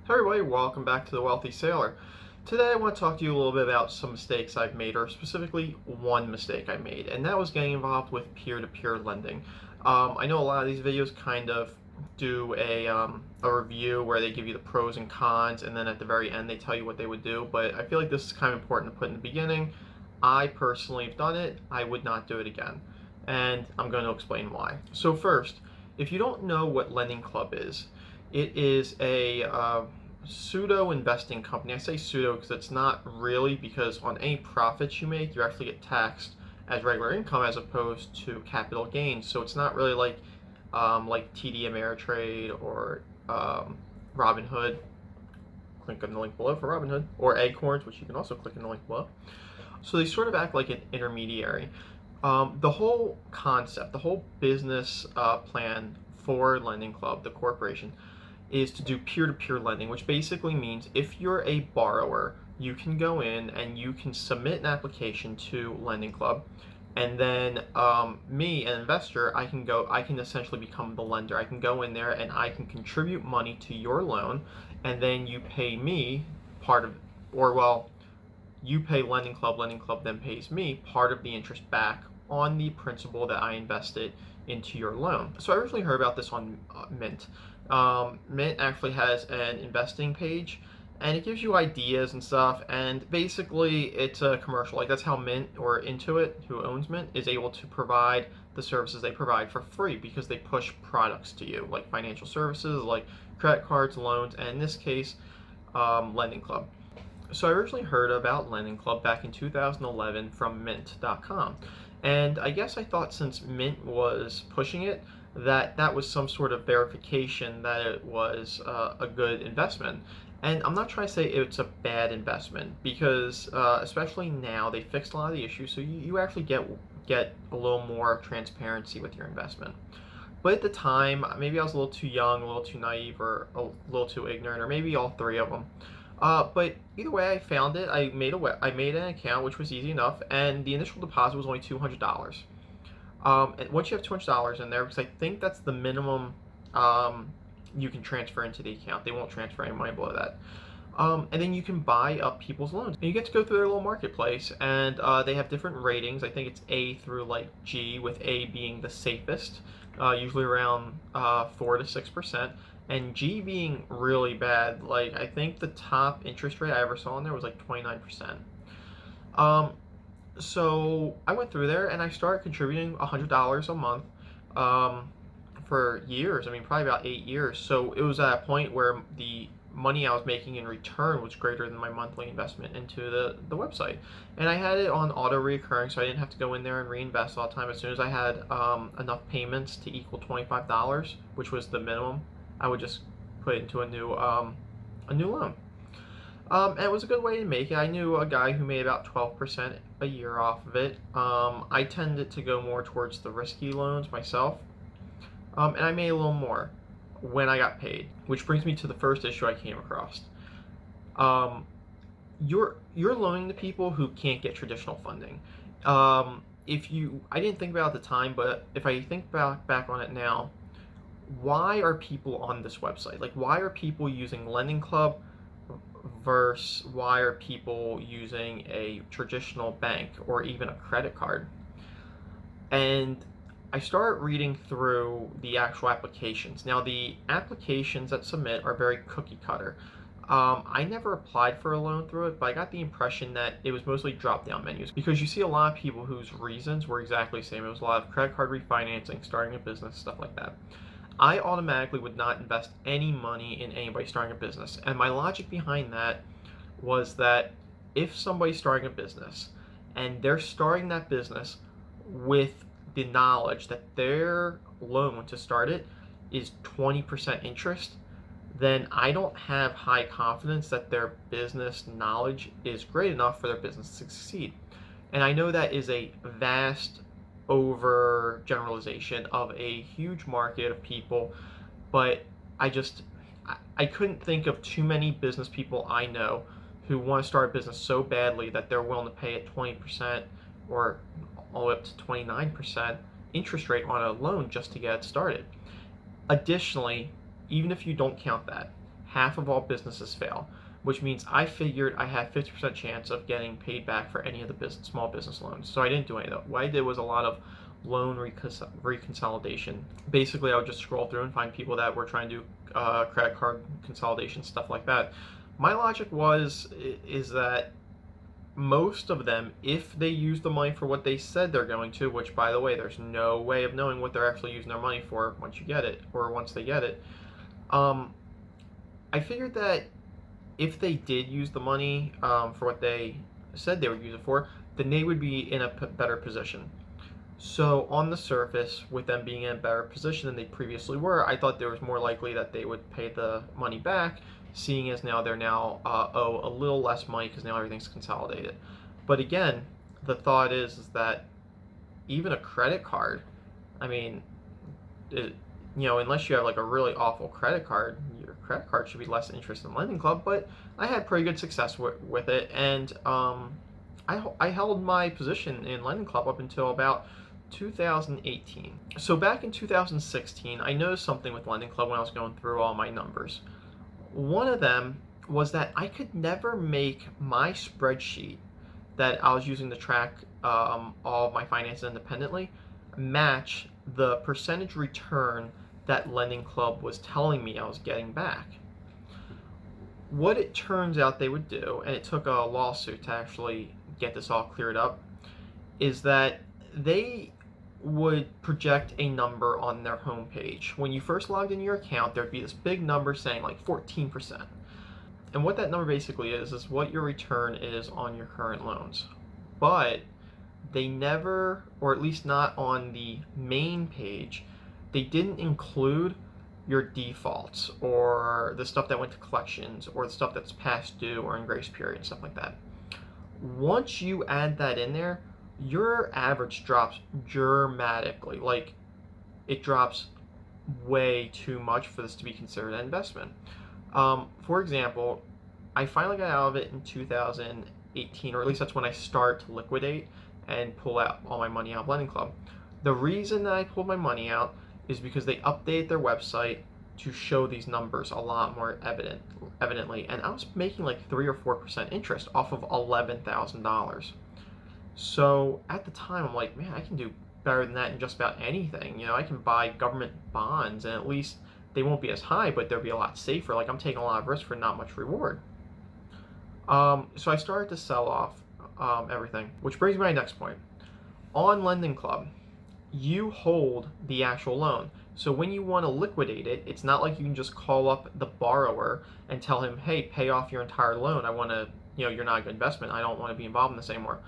Hey everybody, welcome back to The Wealthy Sailor. Today I want to talk to you a little bit about some mistakes I've made, or specifically one mistake I made, and that was getting involved with peer-to-peer lending. I know a lot of these videos kind of do a review where they give you the pros and cons, and then at the very end they tell you what they would do, but I feel like this is kind of important to put in the beginning. I personally have done it. I would not do it again, and I'm going to explain why. So first, if you don't know what Lendingclub is, it is a pseudo investing company. I say pseudo because it's not really, because on any profits you make, you actually get taxed as regular income as opposed to capital gains. So it's not really like TD Ameritrade or Robinhood. Click on the link below for Robinhood, or Acorns, which you can also click in the link below. So they sort of act like an intermediary. The whole concept, the whole business plan for Lendingclub, the corporation, is to do peer-to-peer lending, which basically means if you're a borrower, you can go in and you can submit an application to Lendingclub, and then me, an investor, I can essentially become the lender. I can go in there and I can contribute money to your loan, and then you pay me part of, or well, you pay Lendingclub, Lendingclub then pays me part of the interest back on the principal that I invested into your loan. So I originally heard about this on Mint. Mint actually has an investing page, and it gives you ideas and stuff, and basically it's a commercial. Like, that's how Mint, or Intuit, who owns Mint, is able to provide the services they provide for free, because they push products to you, like financial services, like credit cards, loans, and in this case, Lendingclub. So I originally heard about Lendingclub back in 2011 from Mint.com, and I guess I thought, since Mint was pushing it, that was some sort of verification that it was a good investment. And I'm not trying to say it's a bad investment, because especially now they fixed a lot of the issues, so you actually get a little more transparency with your investment. But at the time, maybe I was a little too young, a little too naive, or a little too ignorant, or maybe all three of them. But either way, I found it. I made an account, which was easy enough, and the initial deposit was only $200. And once you have $200 in there, because I think that's the minimum you can transfer into the account. They won't transfer any money below that. And then you can buy up people's loans. And you get to go through their little marketplace, and they have different ratings. I think it's A through like G, with A being the safest, usually around 4 to 6%, and G being really bad. Like, I think the top interest rate I ever saw in there was like 29%. So I went through there and I started contributing $100 a month for years. I mean, probably about 8 years. So it was at a point where the money I was making in return was greater than my monthly investment into the website. And I had it on auto recurring, so I didn't have to go in there and reinvest all the time. As soon as I had enough payments to equal $25, which was the minimum, I would just put it into a new loan. And it was a good way to make it. I knew a guy who made about 12% a year off of it. I tended to go more towards the risky loans myself, and I made a little more when I got paid. Which brings me to the first issue I came across. You're loaning to people who can't get traditional funding. I didn't think about it at the time, but if I think back on it now, why are people on this website? Like, why are people using Lendingclub versus why are people using a traditional bank or even a credit card? And I started reading through the actual applications. Now, the applications that submit are very cookie cutter. I never applied for a loan through it, but I got the impression that it was mostly drop-down menus, because you see a lot of people whose reasons were exactly the same. It was a lot of credit card refinancing, starting a business, stuff like that. I automatically would not invest any money in anybody starting a business. And my logic behind that was that if somebody's starting a business and they're starting that business with the knowledge that their loan to start it is 20% interest, then I don't have high confidence that their business knowledge is great enough for their business to succeed. And I know that is a vast overgeneralization of a huge market of people, but I couldn't think of too many business people I know who want to start a business so badly that they're willing to pay a 20% or all the way up to 29% interest rate on a loan just to get it started. Additionally, even if you don't count that, half of all businesses fail, which means I figured I had 50% chance of getting paid back for any of the small business loans. So I didn't do any of that. What I did was a lot of loan reconsolidation. Basically, I would just scroll through and find people that were trying to do credit card consolidation, stuff like that. My logic is that most of them, if they use the money for what they said they're going to, which by the way, there's no way of knowing what they're actually using their money for once you get it, or once they get it. I figured that if they did use the money for what they said they would use it for, then they would be in a better position. So on the surface, with them being in a better position than they previously were, I thought there was more likely that they would pay the money back, seeing as now they're now owe a little less money because now everything's consolidated. But again, the thought is that even a credit card, I mean, unless you have like a really awful credit card, your credit card should be less interest than Lendingclub. But I had pretty good success with it, and I held my position in Lendingclub up until about 2018. So back in 2016, I noticed something with Lendingclub when I was going through all my numbers. One of them was that I could never make my spreadsheet that I was using to track all of my finances independently match the percentage return that Lendingclub was telling me I was getting back. What it turns out they would do, and it took a lawsuit to actually get this all cleared up, is that they would project a number on their homepage. When you first logged into your account, there'd be this big number saying like 14%. And what that number basically is what your return is on your current loans. But they never, or at least not on the main page, they didn't include your defaults or the stuff that went to collections or the stuff that's past due or in grace period, stuff like that. Once you add that in there, your average drops dramatically. Like, it drops way too much for this to be considered an investment. For example, I finally got out of it in 2018, or at least that's when I start to liquidate and pull out all my money out of Lendingclub. The reason that I pulled my money out is because they updated their website to show these numbers a lot more evidently, and I was making like 3 or 4% interest off of $11,000. So at the time, I'm like, man, I can do better than that in just about anything. I can buy government bonds, and at least they won't be as high, but they'll be a lot safer. Like, I'm taking a lot of risk for not much reward. So I started to sell off everything, which brings me to my next point. On Lendingclub, you hold the actual loan. So when you want to liquidate it, it's not like you can just call up the borrower and tell him, hey, pay off your entire loan. I want to, you're not a good investment. I don't want to be involved in this anymore.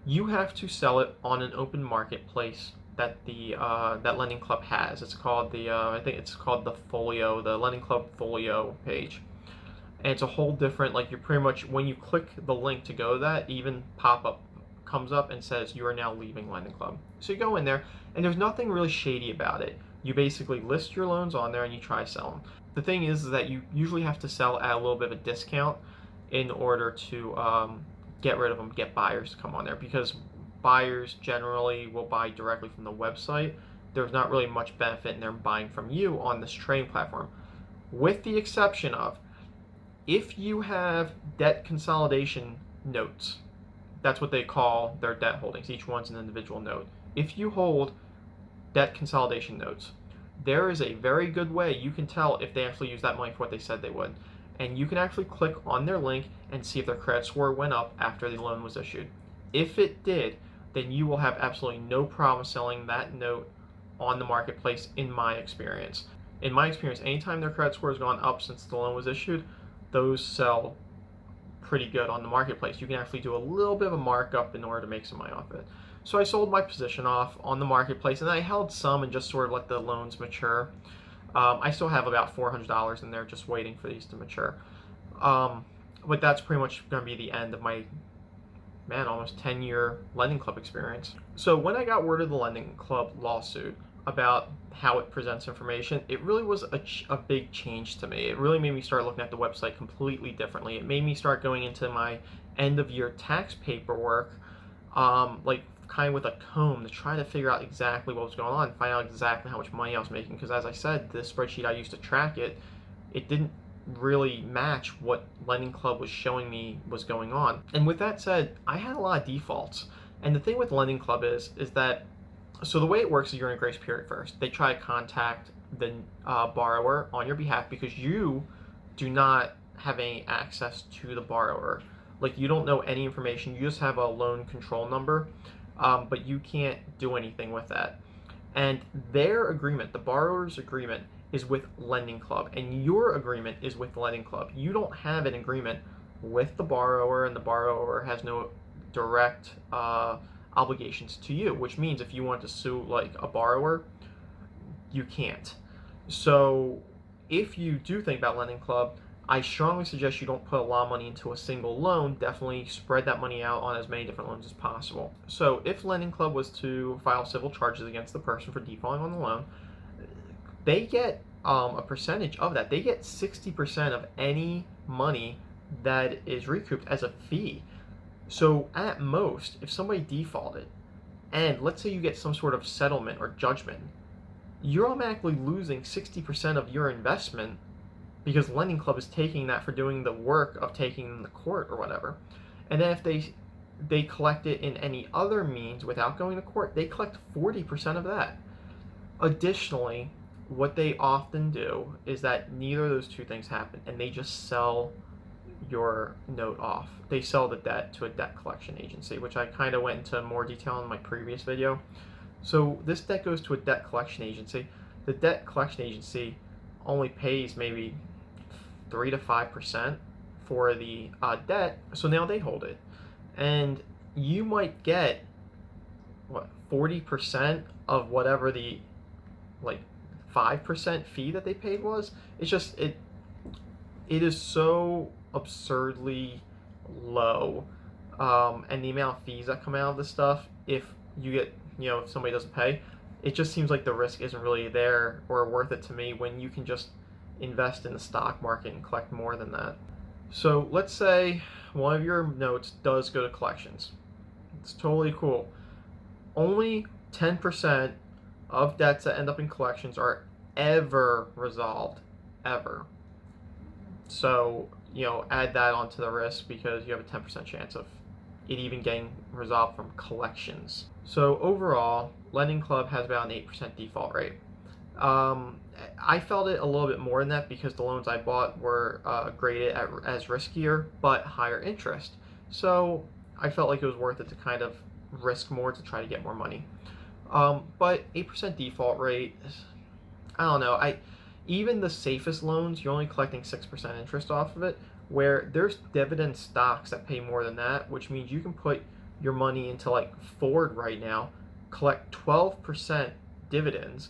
You have to sell it on an open marketplace that that Lendingclub has. It's called I think it's called the Folio, the Lendingclub Folio page. And it's a whole different, like, you're pretty much, when you click the link to go to that, even pop-up comes up and says you are now leaving Lendingclub. So you go in there, and there's nothing really shady about it. You basically list your loans on there and you try to sell them. The thing is that you usually have to sell at a little bit of a discount in order to get rid of them, get buyers to come on there, because buyers generally will buy directly from the website. There's not really much benefit in them buying from you on this trading platform, with the exception of if you have debt consolidation notes. That's what they call their debt holdings. Each one's an individual note. If you hold debt consolidation notes, there is a very good way you can tell if they actually use that money for what they said they would. And you can actually click on their link and see if their credit score went up after the loan was issued. If it did, then you will have absolutely no problem selling that note on the marketplace, in my experience. In my experience, anytime their credit score has gone up since the loan was issued, those sell pretty good on the marketplace. You can actually do a little bit of a markup in order to make some money off it. So I sold my position off on the marketplace, and I held some and just sort of let the loans mature. I still have about $400 in there just waiting for these to mature. But that's pretty much going to be the end of my, almost 10-year Lendingclub experience. So when I got word of the Lendingclub lawsuit about how it presents information, it really was a big change to me. It really made me start looking at the website completely differently. It made me start going into my end-of-year tax paperwork, like kind of with a comb, to try to figure out exactly what was going on, find out exactly how much money I was making. Because as I said, the spreadsheet I used to track it, it didn't really match what Lendingclub was showing me was going on. And with that said, I had a lot of defaults. And the thing with Lendingclub is that, so the way it works is you're in a grace period first. They try to contact the borrower on your behalf because you do not have any access to the borrower. Like, you don't know any information. You just have a loan control number, but you can't do anything with that. And their agreement, the borrower's agreement, is with Lendingclub, and your agreement is with Lendingclub. You don't have an agreement with the borrower, and the borrower has no direct obligations to you, which means if you want to sue like a borrower, you can't. So if you do think about Lendingclub, I strongly suggest you don't put a lot of money into a single loan. Definitely spread that money out on as many different loans as possible. So if Lendingclub was to file civil charges against the person for defaulting on the loan, they get a percentage of that. They get 60% of any money that is recouped as a fee. So at most, if somebody defaulted, and let's say you get some sort of settlement or judgment, you're automatically losing 60% of your investment because Lendingclub is taking that for doing the work of taking them to court or whatever. And then if they collect it in any other means without going to court, they collect 40% of that. Additionally, what they often do is that neither of those two things happen, and they just sell your note off. They sell the debt to a debt collection agency, which I kind of went into more detail in my previous video. So this debt goes to a debt collection agency. The debt collection agency only pays maybe 3 to 5% for the debt, so now they hold it. And you might get, 40% of whatever the, 5% fee that they paid was. It's just, it is so absurdly low. And the amount of fees that come out of this stuff, if you get, if somebody doesn't pay, it just seems like the risk isn't really there or worth it to me when you can just invest in the stock market and collect more than that. So let's say one of your notes does go to collections. It's totally cool. Only 10% of debts that end up in collections are ever resolved, ever. So, add that onto the risk because you have a 10% chance of it even getting resolved from collections. So overall, Lendingclub has about an 8% default rate. I felt it a little bit more than that because the loans I bought were graded as riskier but higher interest. So I felt like it was worth it to kind of risk more to try to get more money. But 8% default rate, I don't know. Even the safest loans, you're only collecting 6% interest off of it, where there's dividend stocks that pay more than that, which means you can put your money into like Ford right now, collect 12% dividends,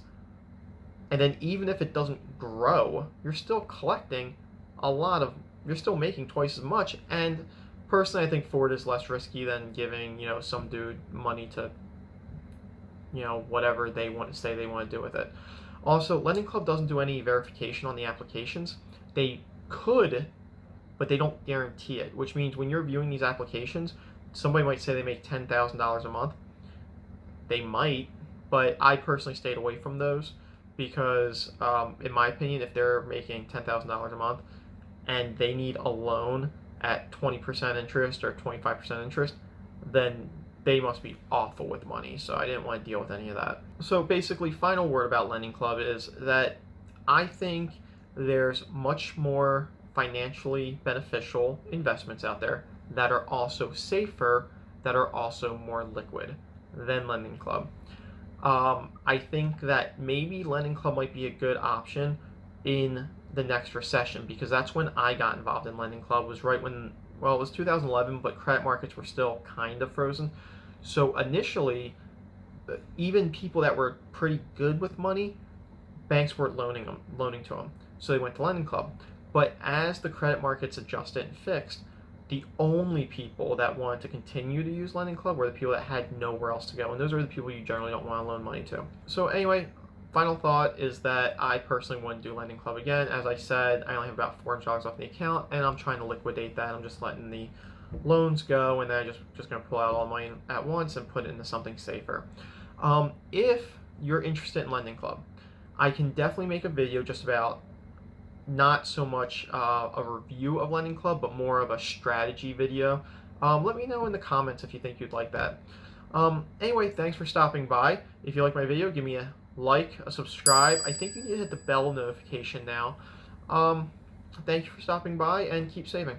and then even if it doesn't grow, you're still collecting you're still making twice as much. And personally, I think Ford is less risky than giving, some dude money to, whatever they want to say they want to do with it. Also, Lendingclub doesn't do any verification on the applications. They could, but they don't guarantee it, which means when you're viewing these applications, somebody might say they make $10,000 a month. They might, but I personally stayed away from those because, in my opinion, if they're making $10,000 a month and they need a loan at 20% interest or 25% interest, then they must be awful with money, so I didn't want to deal with any of that. So basically, final word about Lendingclub is that I think there's much more financially beneficial investments out there that are also safer, that are also more liquid than Lendingclub. I think that maybe Lendingclub might be a good option in the next recession because that's when I got involved in Lendingclub. Was right when, it was 2011, but credit markets were still kind of frozen. So initially, even people that were pretty good with money, banks weren't loaning to them. So they went to Lendingclub. But as the credit markets adjusted and fixed, the only people that wanted to continue to use Lendingclub were the people that had nowhere else to go. And those are the people you generally don't want to loan money to. So anyway, final thought is that I personally wouldn't do Lendingclub again. As I said, I only have about $400 off the account, and I'm trying to liquidate that. I'm just letting the loans go, and then I'm just going to pull out all money at once and put it into something safer. If you're interested in Lendingclub, I can definitely make a video just about not so much a review of Lendingclub, but more of a strategy video. Let me know in the comments if you think you'd like that. Anyway, thanks for stopping by. If you like my video, give me a like, a subscribe. I think you need to hit the bell notification now. Thank you for stopping by, and keep saving.